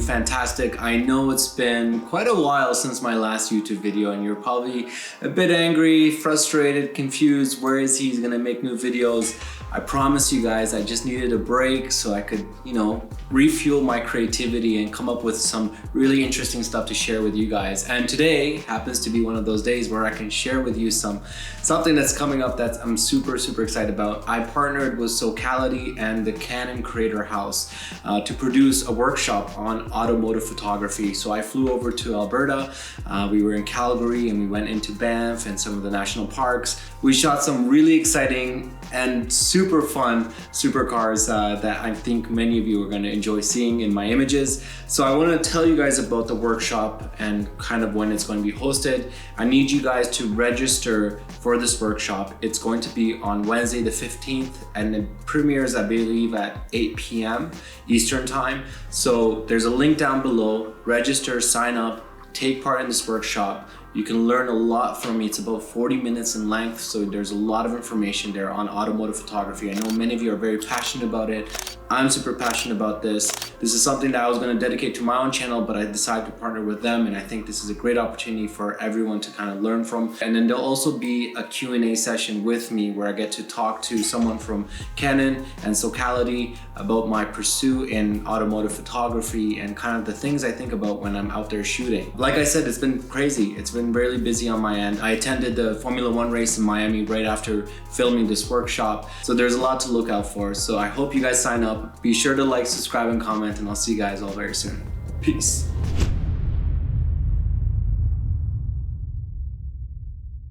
fantastic. I know it's been quite a while since my last YouTube video and you're probably a bit angry, frustrated, confused. Where is he? He's gonna make new videos. I promise you guys, I just needed a break so I could, refuel my creativity and come up with some really interesting stuff to share with you guys. And today happens to be one of those days where I can share with you something that's coming up that I'm super excited about. I partnered with Socality and the Canon Creator House to produce a workshop on automotive photography. So I flew over to Alberta. We were in Calgary and we went into Banff and some of the national parks. We shot some really exciting and super fun supercars that I think many of you are going to enjoy seeing in my images. So I want to tell you guys about the workshop and kind of when it's going to be hosted. I need you guys to register for this workshop. It's going to be on Wednesday the 15th and it premieres, I believe, at 8 p.m. Eastern time. So there's a link down below. Register, sign up, take part in this workshop. You can learn a lot from me. It's about 40 minutes in length, so there's a lot of information there on automotive photography. I know many of you are very passionate about it. I'm super passionate about this. This is something that I was going to dedicate to my own channel, but I decided to partner with them, and I think this is a great opportunity for everyone to kind of learn from. And then there'll also be a Q&A session with me where I get to talk to someone from Canon and Socality about my pursuit in automotive photography and kind of the things I think about when I'm out there shooting. Like I said, it's been crazy. It's been really busy on my end. I attended the Formula One race in Miami right after filming this workshop. So there's a lot to look out for. So I hope you guys sign up. Be sure to like, subscribe, and comment, and I'll see you guys all very soon. Peace.